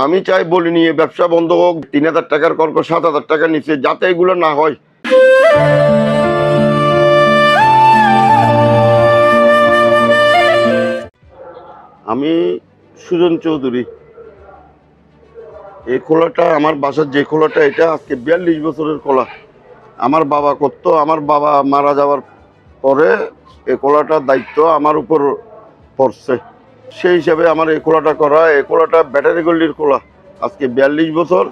আমি চাই বলি নিয়ে ব্যবসা বন্ধ হোক, ৩,০০০ টাকার কর্ক ৭,০০০ টাকার নিচে, যাতে এগুলো না হয়। আমি সুজন চৌধুরী। এই খোলাটা আমার বাসার যে খোলাটা, এটা আজকে ৪২ বছরের খোলা। আমার বাবা করতো, আমার বাবা মারা যাওয়ার পরে এই খোলাটার দায়িত্ব আমার উপর পড়ছে। সেই হিসাবে আমার এই খোলাটা করা। এই খোলাটা ব্যাটারি গল্লির খোলা, আজকে ৪২ বছর।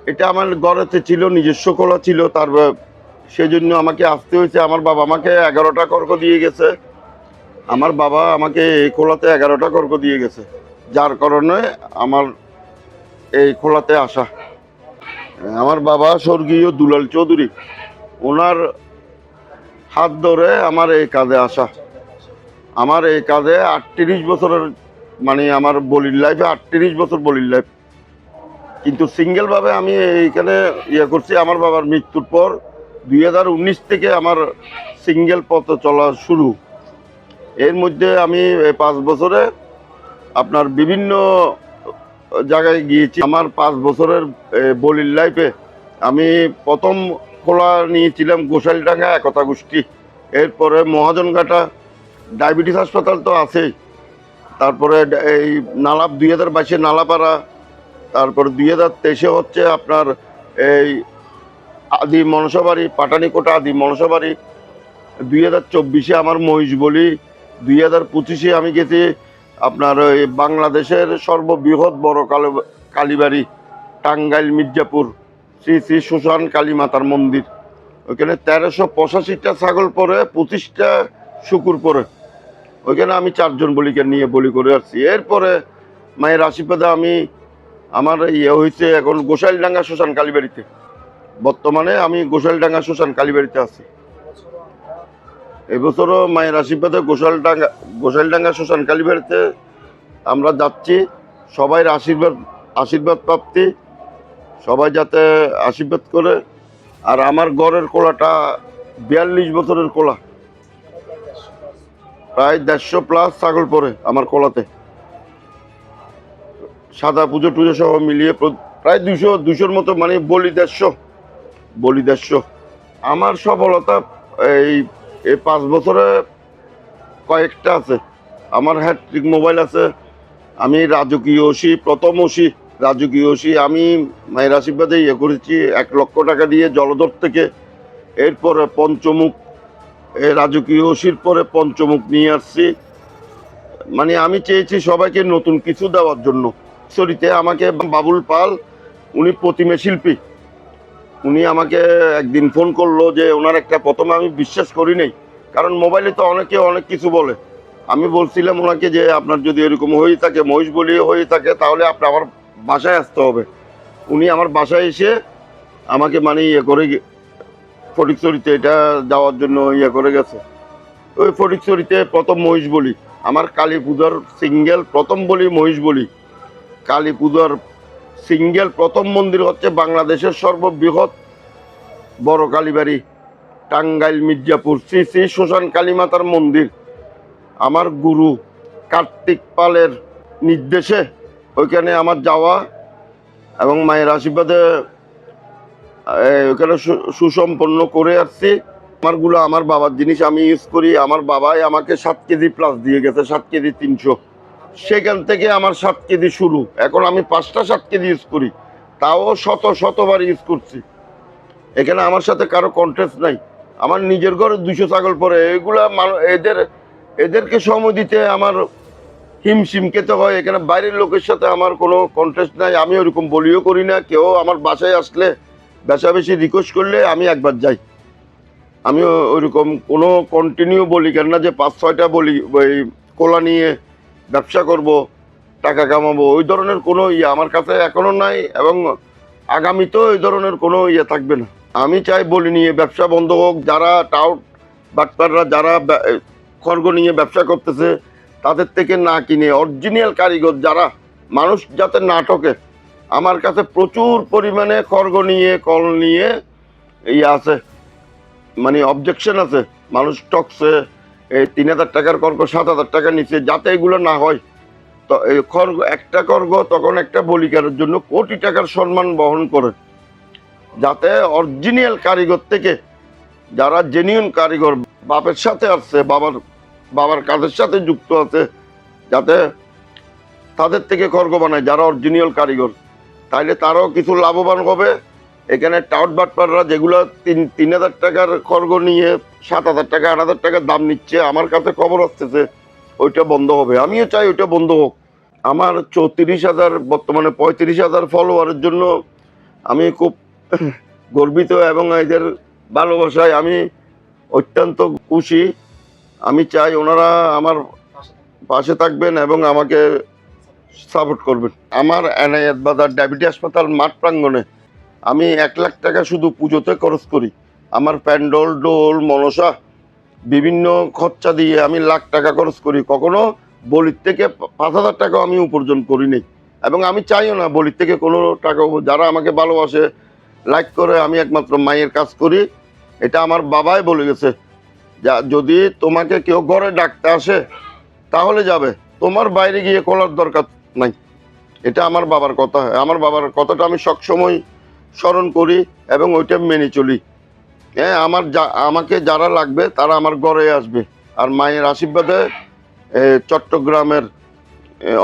এটা আমার ঘরেতে ছিল, নিজস্ব খোলা ছিল, সেই জন্য আমাকে আসতে হয়েছে। আমার বাবা আমাকে ১১টা কর্ক দিয়ে গেছে। আমার বাবা আমাকে এই খোলাতে ১১টা কর্ক দিয়ে গেছে, যার কারণে আমার এই খোলাতে আসা। আমার বাবা স্বর্গীয় দুলাল চৌধুরী, ওনার হাত ধরে আমার এই কাজে আসা। আমার এই কাজে ৩৮ বছরের, মানে আমার বলির লাইফে ৩৮ বছর বলির লাইফ। কিন্তু সিঙ্গেলভাবে আমি এইখানে করছি। আমার বাবার মৃত্যুর পর ২০১৯ থেকে আমার সিঙ্গেল পথে চলা শুরু। এর মধ্যে আমি ৫ বছরে আপনার বিভিন্ন জায়গায় গিয়েছি। আমার ৫ বছরের বলির লাইফে আমি প্রথম খোলা নিয়েছিলাম গোসাইলডাঙ্গা একতা গোষ্ঠী, এরপরে মহাজনঘাটা ডায়াবেটিস হাসপাতাল তো আছেই, তারপরে এই নালা ২০২২-এ নালাপাড়া, তারপরে ২০২৩-এ হচ্ছে আপনার এই আদি মনসাবাড়ি, পাটানিকোটা আদি মনসাবাড়ি, ২০২৪-এ আমার মহিষ বলি, ২০২৫-এ আমি গেছি আপনার ওই বাংলাদেশের সর্ববৃহৎ বড় কালীবাড়ি টাঙ্গাইল মির্জাপুর শ্রী শ্রী শ্মশান কালী মাতার মন্দির। ওইখানে ১৩৮৫টা ছাগল পরে, ২৫টা শুকুর পরে, ওইখানে আমি ৪ জন বলিকে নিয়ে বলি করে আসছি। এরপরে মায়ের আশীর্বাদে আমার হয়েছে এখন গোসাইলডাঙ্গা শ্মশান কালীবাড়িতে। বর্তমানে আমি গোসাইলডাঙ্গা শ্মশান কালীবাড়িতে আছি। এবছরও মায়ের আশীর্বাদে গোসাইলডাঙ্গা শ্মশান কালীবাড়িতে আমরা যাচ্ছি। সবাই আশীর্বাদ প্রাপ্তি, সবাই যাতে আশীর্বাদ করে। আর আমার ঘরের কোলাটা ৪২ বছরের কোলা, প্রায় ১৫০+ ছাগল পরে আমার কোলাতে, সাদা পুজো টুজো সহ মিলিয়ে প্রায় ২০০-২০০-র মতো, মানে বলি ১৫০। আমার সফলতা এই ৫ বছরে কয়েকটা আছে। আমার হ্যাট্রিক মোবাইল আছে, আমি রাজকীয় ওসি, প্রথম ওসি, রাজকীয় ওসি আমি মায়ের আশীর্বাদে করেছি ১,০০,০০০ টাকা দিয়ে জলধর থেকে। এরপরে পঞ্চমুখ, রাজকীয় ওসির পরে পঞ্চমুখ নিয়ে আসছি। মানে আমি চেয়েছি সবাইকে নতুন কিছু দেওয়ার জন্য। শরীতে আমাকে বাবুল পাল, উনি প্রতিমা শিল্পী, উনি আমাকে একদিন ফোন করলো যে ওনার একটা, প্রথমে আমি বিশ্বাস করি নাই, কারণ মোবাইলে তো অনেকে অনেক কিছু বলে। আমি বলছিলাম ওনাকে যে আপনার যদি এরকম হয়ে থাকে, মহিষ বলি হয়ে থাকে, তাহলে আপনি আমার বাসায় আসতে হবে। উনি আমার বাসায় এসে আমাকে মানে করে ফটিকছড়িতে এটা যাওয়ার জন্য করে গেছে। ওই ফটিকছড়িতে প্রথম মহিষ বলি, আমার কালী পূজার সিঙ্গেল প্রথম বলি মহিষ বলি। কালী পূজার সিঙ্গেল প্রথম মন্দির হচ্ছে বাংলাদেশের সর্ববৃহৎ বড় কালীবাড়ি টাঙ্গাইল মির্জাপুর শ্রী শ্রী শ্মশান কালী মাতার মন্দির। আমার গুরু কার্তিক পালের নির্দেশে ওইখানে আমার যাওয়া এবং মায়ের আশীর্বাদে ওইখানে সুসম্পন্ন করে আসছি। আমারগুলো আমার বাবার জিনিস আমি ইউজ করি। আমার বাবাই আমাকে 7 কেজি প্লাস দিয়ে গেছে, 7 কেজি ৩০০। সেখান থেকে আমার 7 কেজি শুরু। এখন আমি 5টা 7 কেজি ইউজ করি, তাও শতবার ইউজ করছি। এখানে আমার সাথে কারো কন্টেস্ট নাই। আমার নিজের ঘরে 200 ছাগল পরে, এগুলা এদেরকে সময় দিতে আমার হিমশিম খেতে হয়। এখানে বাইরের লোকের সাথে আমার কোনো কন্টেস্ট নাই। আমি ওরকম বলিও করি না। কেউ আমার বাসায় আসলে বেশি রিকোয়েস্ট করলে আমি একবার যাই। আমি ওইরকম কোনো কন্টিনিউ বলি কেন না যে 5-6টা বলি ওই কোলা নিয়ে ব্যবসা করব, টাকা কামাবো, ওই ধরনের কোনো আমার কাছে এখনো নাই, এবং আগামীতেও ওই ধরনের কোনো থাকবে না। আমি চাই বলি নিয়ে ব্যবসা বন্ধ হোক। যারা টাউট বাটপাররা, যারা খড়গ নিয়ে ব্যবসা করতেছে, তাদের থেকে না কিনে অরিজিনাল কারিগর যারা, মানুষ যাতে না ঠকে। আমার কাছে প্রচুর পরিমাণে খড়গ নিয়ে কল নিয়ে আছে, মানে অবজেকশন আছে, মানুষ ঠকছে। এই ৩,০০০ টাকার কর্ক ৭,০০০ টাকার নিচে, যাতে এগুলো না হয়। তো এই খড়গ একটা খড়গ তখন একটা বলিকারের জন্য কোটি টাকার সম্মান বহন করে, যাতে অরিজিনাল কারিগর থেকে যারা জেনুইন কারিগর বাপের সাথে আসছে, বাবার কাজের সাথে যুক্ত আছে, যাতে তাদের থেকে খড়গ বানায় যারা অরিজিনাল কারিগর, তাইলে তারাও কিছু লাভবান হবে। এখানে টাউট বাটপাররা যেগুলো 3,000 টাকার খড়গ নিয়ে 7,000 টাকা 8,000 টাকার দাম নিচ্ছে, আমার কাছে খবর আসতেছে ওইটা বন্ধ হবে। আমিও চাই ওইটা বন্ধ হোক। আমার 34,000 বর্তমানে 35,000 ফলোয়ারের জন্য আমি খুব গর্বিত এবং এদের ভালোবাসায় আমি অত্যন্ত খুশি। আমি চাই ওনারা আমার পাশে থাকবেন এবং আমাকে সাপোর্ট করবেন। আমার এনায়েত বাজার ডায়াবেটিস হাসপাতাল মাঠ প্রাঙ্গণে আমি 1 লাখ টাকা শুধু পুজোতে খরচ করি। আমার প্যান্ডল, ডোল, মনসা বিভিন্ন খরচা দিয়ে আমি লাখ টাকা খরচ করি। কখনো বলির থেকে 5,000 টাকাও আমি উপার্জন করিনি এবং আমি চাইও না বলির থেকে কোনো টাকা। যারা আমাকে ভালোবাসে, লাইক করে, আমি একমাত্র মায়ের কাজ করি। এটা আমার বাবাই বলে গেছে, যা যদি তোমাকে কেউ ঘরে ডাকতে আসে তাহলে যাবে, তোমার বাইরে গিয়ে করার দরকার নাই। এটা আমার বাবার কথা। আমার বাবার কথাটা আমি সবসময় স্মরণ করি এবং ওইটা মেনে চলি। হ্যাঁ, আমাকে যারা লাগবে তারা আমার ঘরে আসবে। আর মায়ের আশীর্বাদে চট্টগ্রামের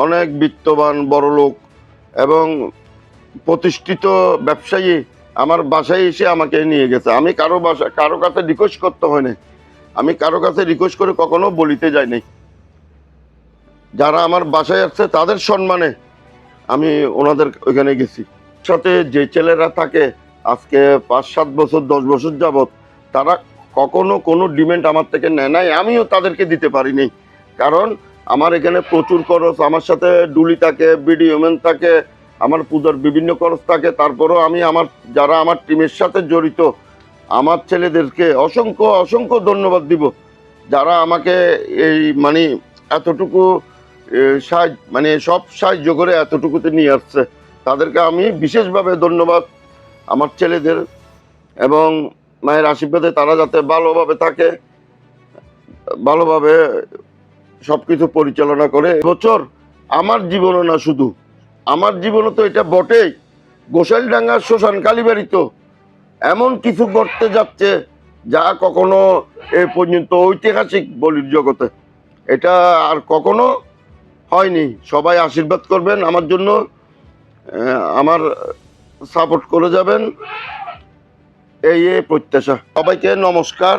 অনেক বিত্তবান বড়লোক এবং প্রতিষ্ঠিত ব্যবসায়ী আমার বাসায় এসে আমাকে নিয়ে গেছে। আমি কারো কাছে রিকোয়েস্ট করতে হয় না, আমি কারো কাছে রিকোয়েস্ট করে কখনো বলিতে যাই নাই। যারা আমার বাসায় আসছে তাদের সম্মানে আমি ওনাদের ওইখানে গেছি। সাথে যে ছেলেরা থাকে আজকে 5-7 বছর 10 বছর যাবত, তারা কখনো কোনো ডিমান্ড আমার থেকে নেয় নাই, আমিও তাদেরকে দিতে পারিনি। কারণ আমার এখানে প্রচুর খরচ, আমার সাথে ডুলি থাকে, বিডিওম্যান থাকে, আমার পূজার বিভিন্ন খরচ থাকে। তারপরেও আমি যারা আমার টিমের সাথে জড়িত আমার ছেলেদেরকে অসংখ্য অসংখ্য ধন্যবাদ দিব, যারা আমাকে এই মানে এতটুকু সব সাহায্য করে এতটুকুতে নিয়ে আসছে। তাদেরকে আমি বিশেষভাবে ধন্যবাদ আমার ছেলেদের, এবং মায়ের আশীর্বাদে তারা যাতে ভালোভাবে থাকে, ভালোভাবে সবকিছু পরিচালনা করে। বছর আমার জীবনও না, শুধু আমার জীবনও তো এটা বটেই, গোসাইলডাঙ্গার শ্মশান কালীবাড়ি তো এমন কিছু ঘটতে যাচ্ছে যা কখনো এ পর্যন্ত ঐতিহাসিক বলির জগতে এটা আর কখনো হয়নি। সবাই আশীর্বাদ করবেন আমার জন্য, আমার সাপোর্ট করে যাবেন, এই প্রত্যাশা। সবাইকে নমস্কার।